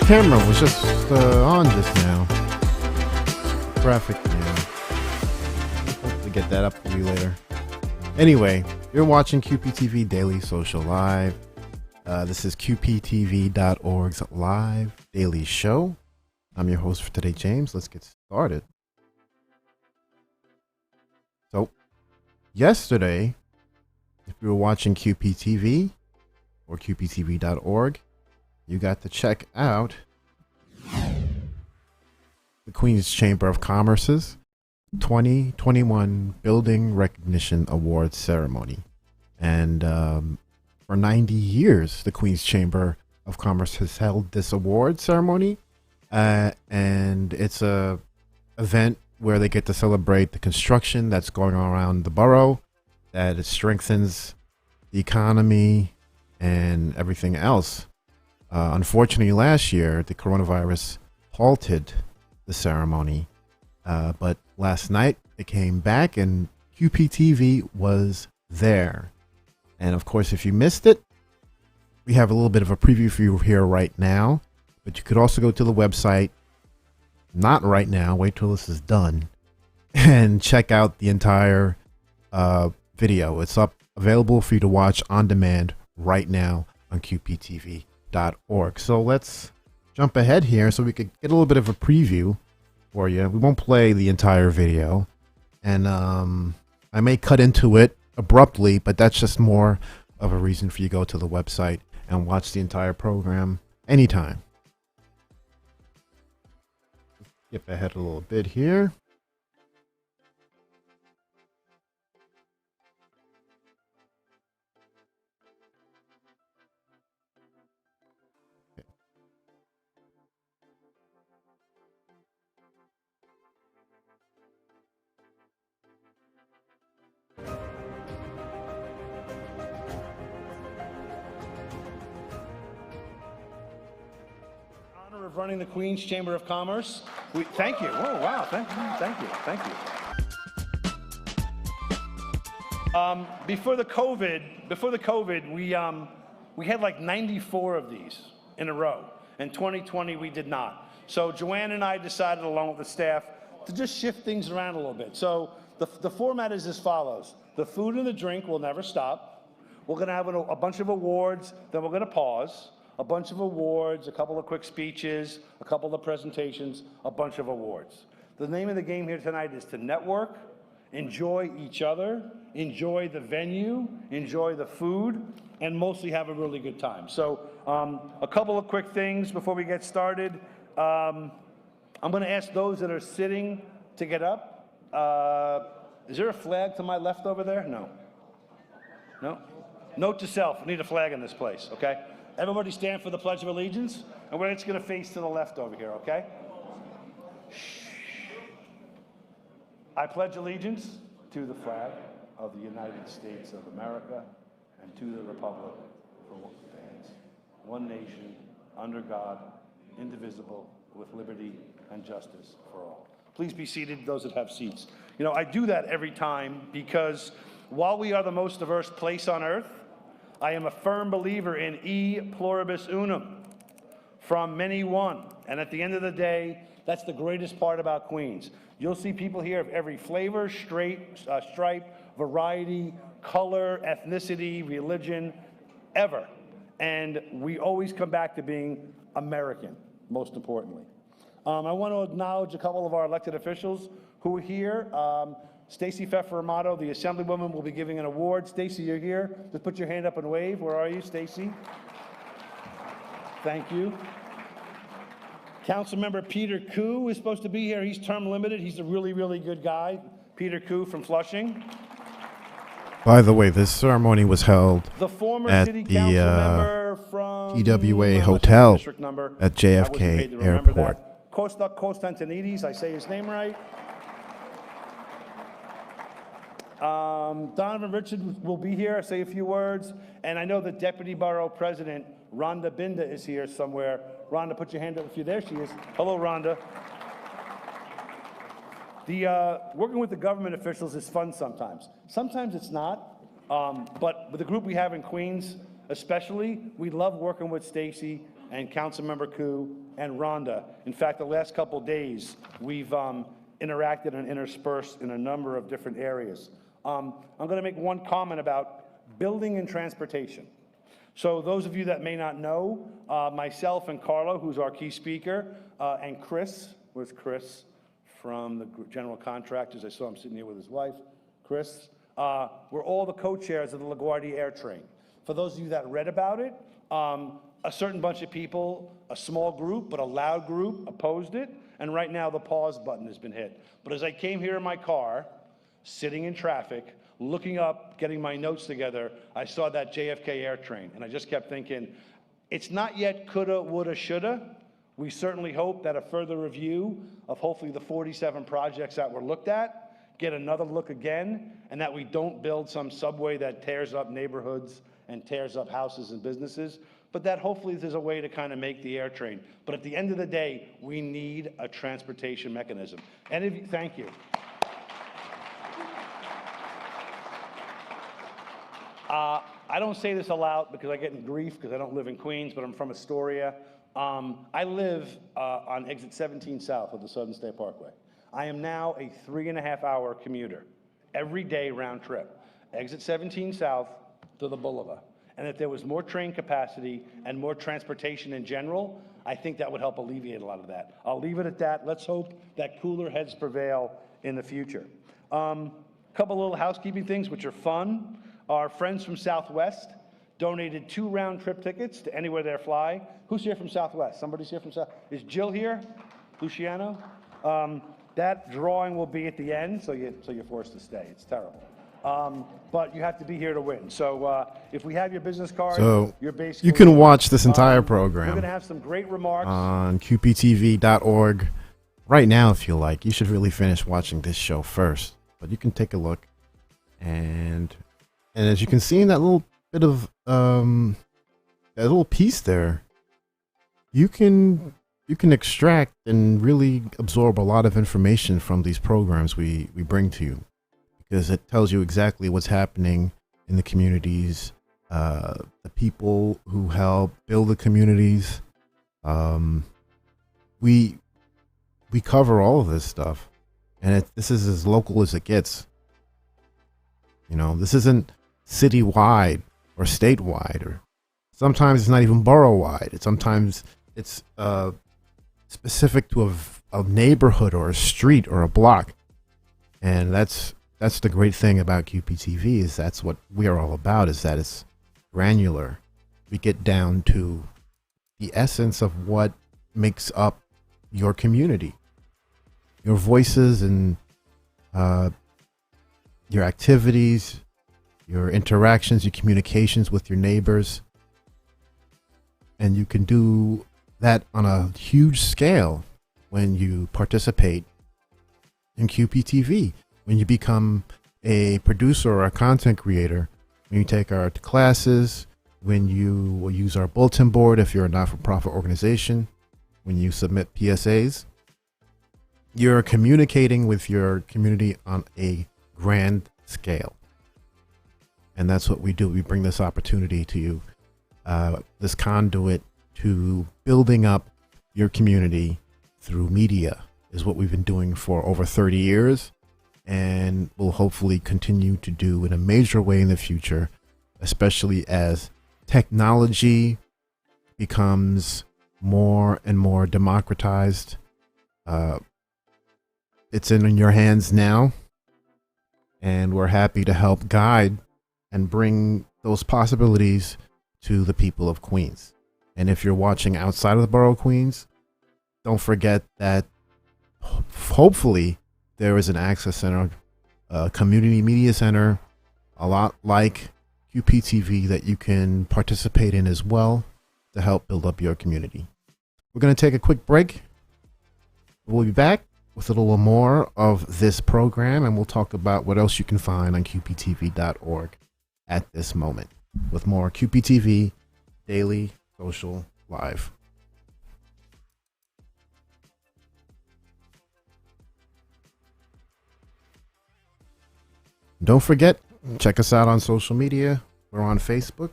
Camera was just on just now. Graphic now. Hopefully get that up for you later. Anyway, you're watching QPTV Daily Social Live. This is QPTV.org's live daily show. I'm your host for today, James. Let's get started. So, yesterday, if you were watching QPTV or QPTV.org, you got to check out the Queen's Chamber of Commerce's 2021 Building Recognition Awards ceremony. And for 90 years, the Queen's Chamber of Commerce has held this award ceremony. And it's a event where they get to celebrate the construction that's going on around the borough, that it strengthens the economy and everything else. Unfortunately, last year, the coronavirus halted the ceremony. But last night, it came back and QPTV was there. And of course, if you missed it, we have a little bit of a preview for you here right now. But you could also go to the website, not right now, wait till this is done, and check out the entire video. It's available for you to watch on demand right now on QPTV.org. So let's jump ahead here so we could get a little bit of a preview for you. We won't play the entire video, and I may cut into it abruptly, but that's just more of a reason for you to go to the website and watch the entire program anytime. Skip ahead a little bit here. Honor of running the Queen's Chamber of Commerce. Thank you. Oh, wow. Thank you. Thank you. Before the COVID, we had like 94 of these in a row. In 2020, we did not. So Joanne and I decided, along with the staff, to just shift things around a little bit. So the format is as follows. The food and the drink will never stop. We're going to have a bunch of awards, then we're going to pause. A bunch of awards, a couple of quick speeches, a couple of presentations, a bunch of awards. The name of the game here tonight is to network, enjoy each other, enjoy the venue, enjoy the food, and mostly have a really good time. So a couple of quick things before we get started. I'm going to ask those that are sitting to get up. Is there a flag to my left over there? No. No? Note to self, we need a flag in this place, okay? Everybody stand for the Pledge of Allegiance, and we're just going to face to the left over here, okay? Shh. I pledge allegiance to the flag of the United States of America and to the republic for which it stands, one nation, under God, indivisible, with liberty and justice for all. Please be seated, those that have seats. You know, I do that every time because while we are the most diverse place on earth, I am a firm believer in e pluribus unum, from many one. And at the end of the day, that's the greatest part about Queens. You'll see people here of every flavor, stripe, variety, color, ethnicity, religion, ever. And we always come back to being American, most importantly. I want to acknowledge a couple of our elected officials who are here. Stacy Fefer-Amato, the Assemblywoman, will be giving an award. Stacy, you're here. Just put your hand up and wave. Where are you, Stacy? Thank you. Councilmember Peter Koo is supposed to be here. He's term limited. He's a really, really good guy. Peter Koo from Flushing. By the way, this ceremony was held The former at city the council member from TWA Hotel district number. at I wasn't paid JFK to remember Airport. that. Konstantinidis, I say his name right. Donovan Richard will be here, say a few words. And I know the Deputy Borough President, Rhonda Binda, is here somewhere. Rhonda, put your hand up if you're there. She is. Hello, Rhonda. Working with the government officials is fun sometimes. Sometimes it's not. But with the group we have in Queens, especially, we love working with Stacy and Councilmember Koo and Rhonda. In fact, the last couple days, we've interacted and interspersed in a number of different areas. I'm going to make one comment about building and transportation. So those of you that may not know, myself and Carlo, who's our key speaker, and Chris, where's Chris from the general contractors? I saw him sitting here with his wife, Chris. We're all the co-chairs of the LaGuardia Air Train. For those of you that read about it, a certain bunch of people, a small group, but a loud group, opposed it. And right now the pause button has been hit. But as I came here in my car, sitting in traffic, looking up, getting my notes together, I saw that JFK Air Train. And I just kept thinking, it's not yet coulda, woulda, shoulda. We certainly hope that a further review of hopefully the 47 projects that were looked at, get another look again, and that we don't build some subway that tears up neighborhoods and tears up houses and businesses, but that hopefully there's a way to kind of make the air train. But at the end of the day, we need a transportation mechanism. And if you, thank you. I don't say this aloud because I get in grief because I don't live in Queens, but I'm from Astoria. I live on exit 17 south of the Southern State Parkway. I am now a 3.5-hour commuter every day round trip. Exit 17 south to the boulevard. And if there was more train capacity and more transportation in general, I think that would help alleviate a lot of that. I'll leave it at that. Let's hope that cooler heads prevail in the future. Couple little housekeeping things which are fun. Our friends from Southwest donated 2 round-trip tickets to anywhere they fly. Who's here from Southwest? Somebody's here from South. Is Jill here? Luciano? That drawing will be at the end, so you're forced to stay. It's terrible. But you have to be here to win. So if we have your business card, So you're basically... you can watch this entire We're going program to have some great remarks. on QPTV.org right now if you like. You should really finish watching this show first, but you can take a look. And as you can see in that little bit of that little piece there, you can extract and really absorb a lot of information from these programs we bring to you, because it tells you exactly what's happening in the communities, the people who help build the communities. We cover all of this stuff, and this is as local as it gets. You know, this isn't citywide or statewide, or sometimes it's not even borough-wide. Sometimes it's specific to a neighborhood or a street or a block. And that's the great thing about QPTV, is that's what we are all about, is that it's granular. We get down to the essence of what makes up your community, your voices and your activities, your interactions, your communications with your neighbors. And you can do that on a huge scale when you participate in QPTV, when you become a producer or a content creator, when you take our classes, when you will use our bulletin board if you're a not-for-profit organization, when you submit PSAs. You're communicating with your community on a grand scale. And that's what we do. We bring this opportunity to you, this conduit to building up your community through media is what we've been doing for over 30 years, and will hopefully continue to do in a major way in the future, especially as technology becomes more and more democratized. It's in your hands now, and we're happy to help guide and bring those possibilities to the people of Queens. And if you're watching outside of the borough of Queens, don't forget that hopefully there is an access center, a community media center, a lot like QPTV, that you can participate in as well to help build up your community. We're going to take a quick break. We'll be back with a little more of this program, and we'll talk about what else you can find on QPTV.org at this moment with more QPTV Daily Social Live. Don't forget, check us out on social media. We're on Facebook,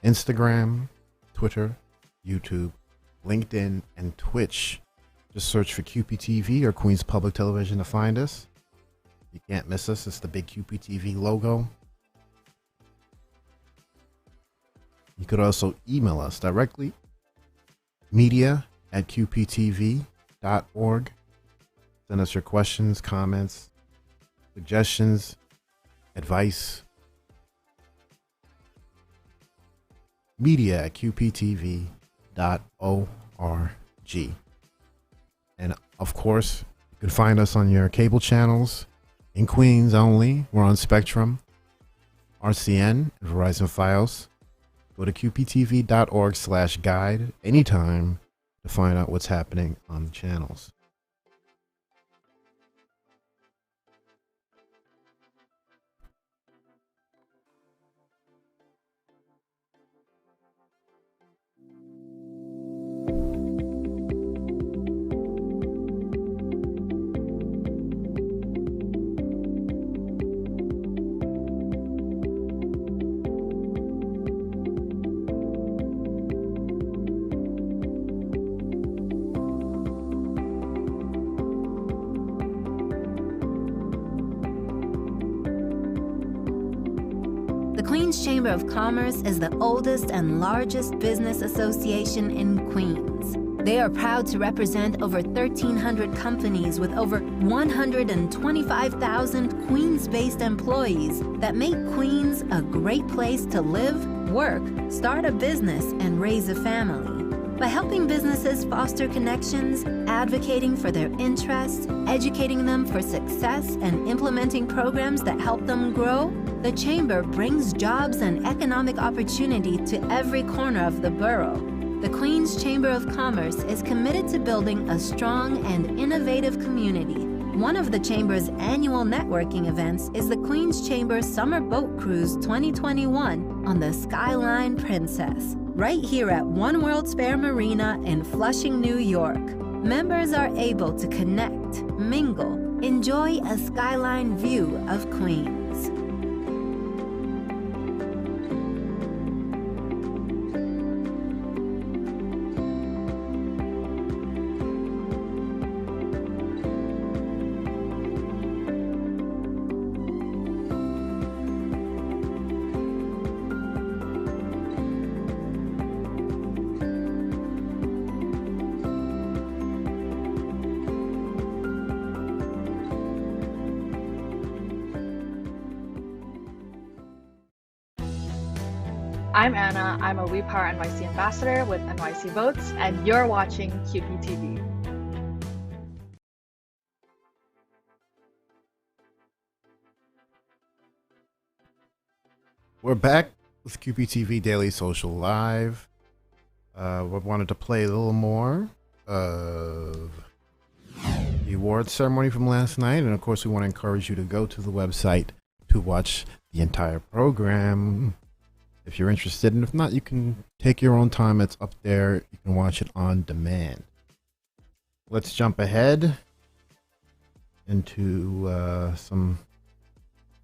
Instagram, Twitter, YouTube, LinkedIn, and Twitch. Just search for QPTV or Queens Public Television to find us. You can't miss us. It's the big QPTV logo. You could also email us directly, media@qptv.org. Send us your questions, comments, suggestions, advice. media@qptv.org. And of course, you can find us on your cable channels in Queens only. We're on Spectrum, RCN, and Verizon Fios. Go to qptv.org/guide anytime to find out what's happening on the channels. The Queens Chamber of Commerce is the oldest and largest business association in Queens. They are proud to represent over 1,300 companies with over 125,000 Queens-based employees that make Queens a great place to live, work, start a business, and raise a family. By helping businesses foster connections, advocating for their interests, educating them for success, and implementing programs that help them grow, the Chamber brings jobs and economic opportunity to every corner of the borough. The Queens Chamber of Commerce is committed to building a strong and innovative community. One of the Chamber's annual networking events is the Queens Chamber Summer Boat Cruise 2021 on the Skyline Princess, right here at One World's Fair Marina in Flushing, New York. Members are able to connect, mingle, enjoy a skyline view of Queens. I'm Anna. I'm a We Power NYC ambassador with NYC Votes, and you're watching QPTV. We're back with QPTV Daily Social Live. We wanted to play a little more of the awards ceremony from last night, and of course we want to encourage you to go to the website to watch the entire program if you're interested, and if not, you can take your own time. It's up there. You can watch it on demand. Let's jump ahead into some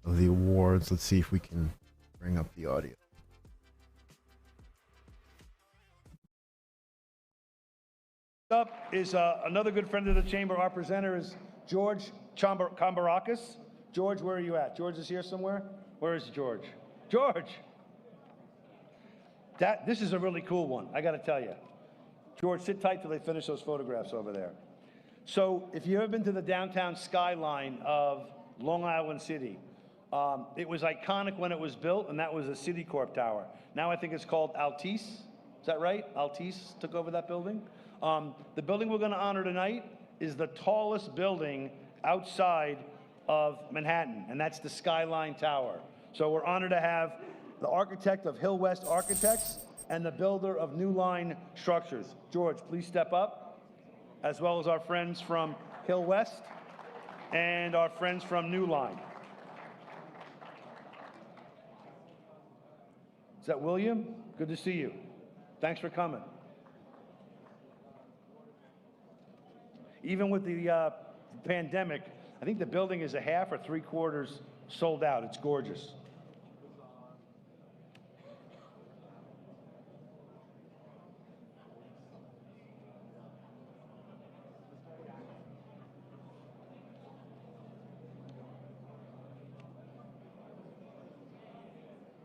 of the awards. Let's see if we can bring up the audio. Up is another good friend of the chamber. Our presenter is George Kambarakis. George, where are you at? George is here somewhere. Where is George? George. This is a really cool one, I got to tell you. George, sit tight till they finish those photographs over there. So if you've ever been to the downtown skyline of Long Island City, it was iconic when it was built, and that was a Citicorp tower. Now I think it's called Altice. Is that right? Altice took over that building. The building we're going to honor tonight is the tallest building outside of Manhattan, and that's the Skyline Tower. So we're honored to have the architect of Hill West Architects and the builder of New Line Structures. George, please step up, as well as our friends from Hill West and our friends from New Line. Is that William? Good to see you. Thanks for coming. Even with the pandemic, I think the building is a half or three-quarters sold out. It's gorgeous.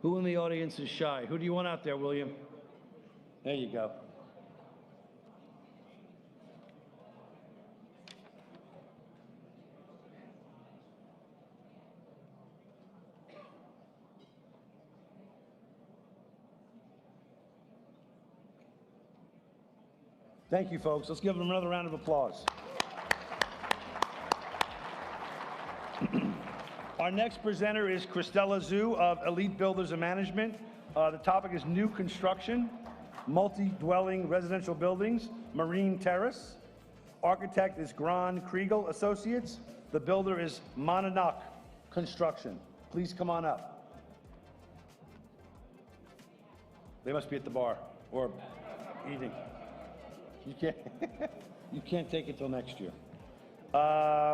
Who in the audience is shy? Who do you want out there, William? There you go. Thank you, folks. Let's give them another round of applause. Our next presenter is Christella Zhu of Elite Builders and Management. The topic is new construction, multi-dwelling residential buildings, Marine Terrace. Architect is Gran Kriegel Associates. The builder is Monadnock Construction. Please come on up. They must be at the bar or eating. You can't take it till next year.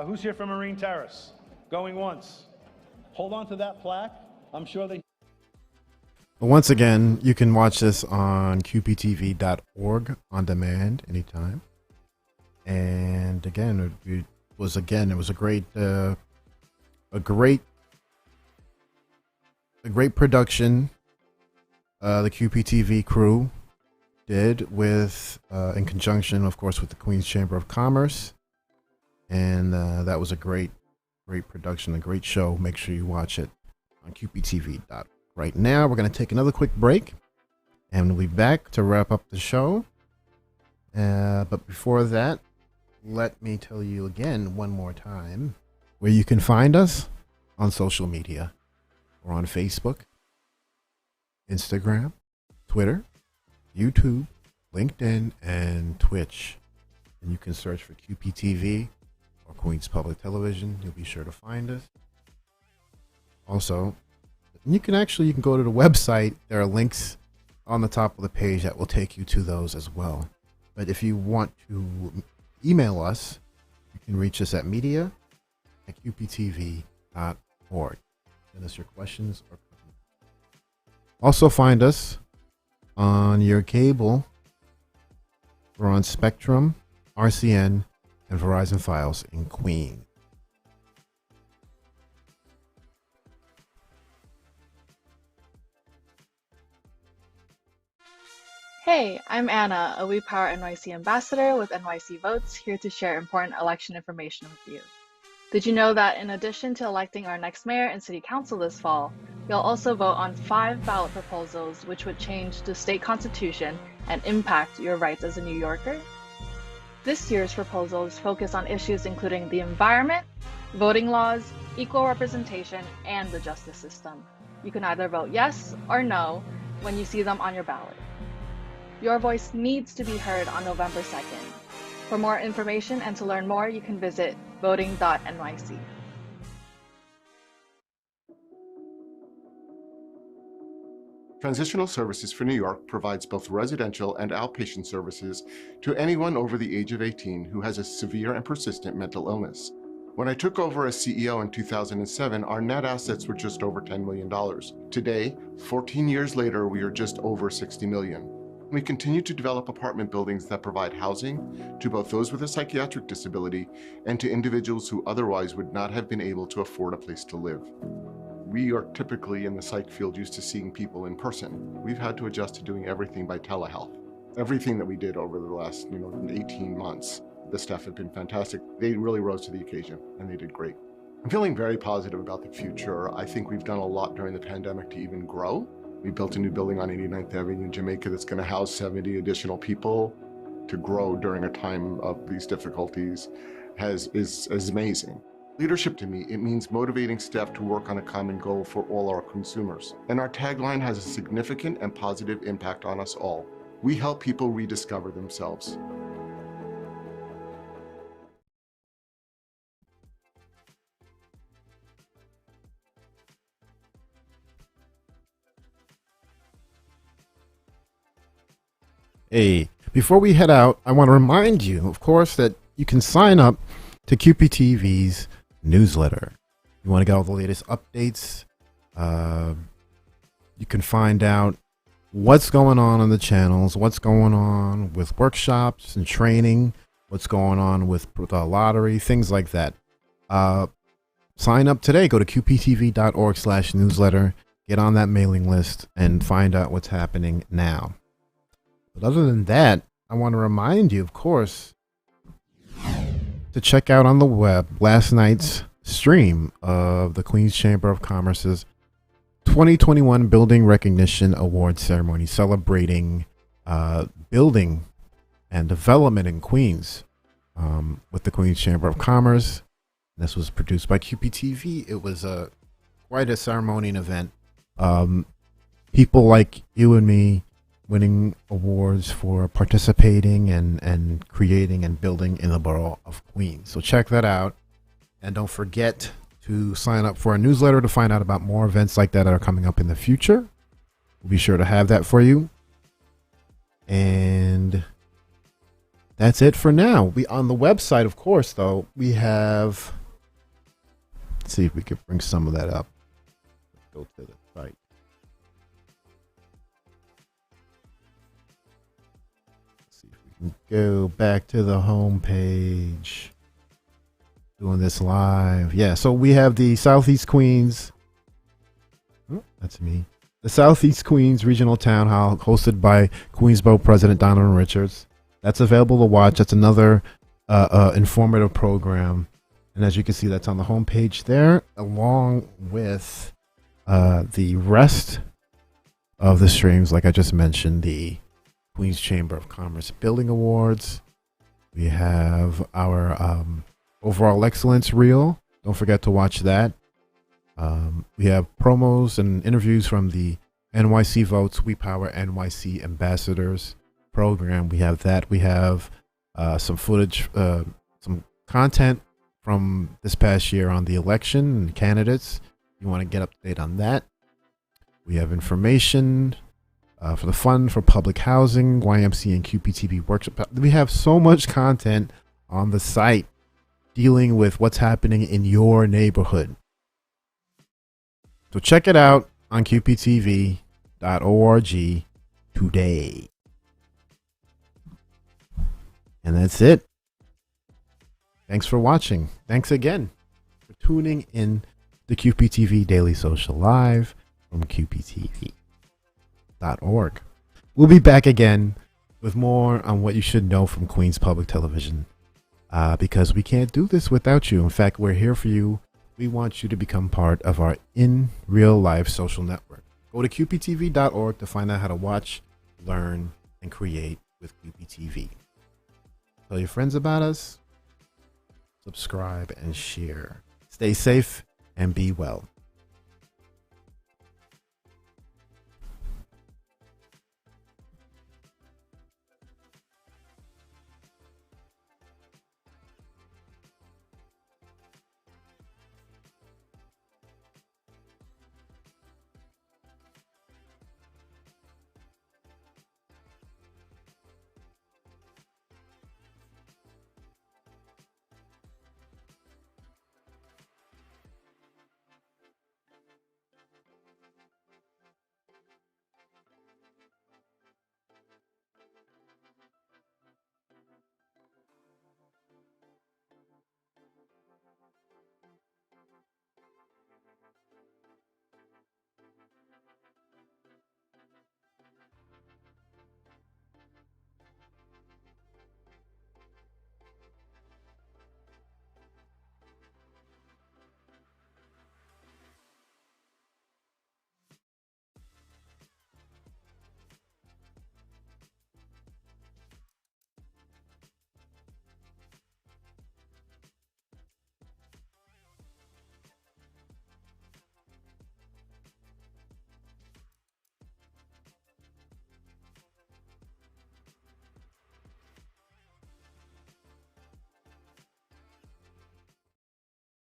Who's here from Marine Terrace? Going once. Hold on to that plaque. I'm sure they... Once again, you can watch this on qptv.org on demand anytime. And again, it was a great production. The QPTV crew did with in conjunction, of course, with the Queens Chamber of Commerce, and that was a great production, a great show. Make sure you watch it on QPTV.org. Right now, we're going to take another quick break, and we'll be back to wrap up the show But before that, let me tell you again one more time where you can find us on social media. We're on Facebook, Instagram, Twitter, YouTube, LinkedIn, and Twitch. And you can search for QPTV or Queens Public Television. You'll be sure to find us. Also, you can go to the website. There are links on the top of the page that will take you to those as well. But if you want to email us, you can reach us at media@qptv.org. Send us your questions or comments. Also find us on your cable. We're on Spectrum, RCN, and Verizon Files in Queens. Hey, I'm Anna, a We Power NYC ambassador with NYC Votes, here to share important election information with you. Did you know that in addition to electing our next mayor and city council this fall, you'll also vote on 5 ballot proposals which would change the state constitution and impact your rights as a New Yorker? This year's proposals focus on issues including the environment, voting laws, equal representation, and the justice system. You can either vote yes or no when you see them on your ballot. Your voice needs to be heard on November 2nd. For more information and to learn more, you can visit voting.nyc. Transitional Services for New York provides both residential and outpatient services to anyone over the age of 18 who has a severe and persistent mental illness. When I took over as CEO in 2007, our net assets were just over $10 million. Today, 14 years later, we are just over $60 million. We continue to develop apartment buildings that provide housing to both those with a psychiatric disability and to individuals who otherwise would not have been able to afford a place to live. We are typically in the psych field used to seeing people in person. We've had to adjust to doing everything by telehealth. Everything that we did over the last 18 months, the staff have been fantastic. They really rose to the occasion and they did great. I'm feeling very positive about the future. I think we've done a lot during the pandemic to even grow. We built a new building on 89th Avenue in Jamaica that's going to house 70 additional people. To grow during a time of these difficulties is amazing. Leadership to me, it means motivating staff to work on a common goal for all our consumers. And our tagline has a significant and positive impact on us all. We help people rediscover themselves. Hey, before we head out, I want to remind you, of course, that you can sign up to QPTV's newsletter. You want to get all the latest updates. You can find out what's going on the channels, what's going on with workshops and training, what's going on with the lottery, things like that. Sign up today. Go to qptv.org/newsletter. Get on that mailing list and find out what's happening now. But other than that, I want to remind you, of course, to check out on the web last night's stream of the Queens Chamber of Commerce's 2021 Building Recognition Award ceremony celebrating building and development in Queens with the Queens Chamber of Commerce. This was produced by QPTV. It was quite a ceremony and event. People like you and me winning awards for participating and creating and building in the borough of Queens. So check that out. And don't forget to sign up for our newsletter to find out about more events like that are coming up in the future. We'll be sure to have that for you. And that's it for now. We on the website, of course, though, we have, let's see if we could bring some of that up. Let's go to the site. Go back to the home page. Doing this live. Yeah, so we have the Southeast Queens. Oh, that's me. The Southeast Queens Regional Town Hall hosted by Queensborough President Donovan Richards. That's available to watch. That's another informative program. And as you can see, that's on the home page there, along with the rest of the streams, like I just mentioned, the Queens Chamber of Commerce Building Awards. We have our overall excellence reel. Don't forget to watch that. We have promos and interviews from the NYC Votes We Power NYC Ambassadors program. We have that. We have some footage, some content from this past year on the election and candidates. You want to get up to date on that. We have information for the Fund for Public Housing, YMC and QPTV workshop. We have so much content on the site dealing with what's happening in your neighborhood. So check it out on qptv.org today. And that's it. Thanks for watching. Thanks again for tuning in to QPTV Daily Social Live from qptv.org. We'll be back again with more on what you should know from Queens Public Television, because we can't do this without you. In fact, we're here for you. We want you to become part of our in real life social network. Go to qptv.org to find out how to watch, learn, and create with QPTV. Tell your friends about us, subscribe, and share. Stay safe and be well.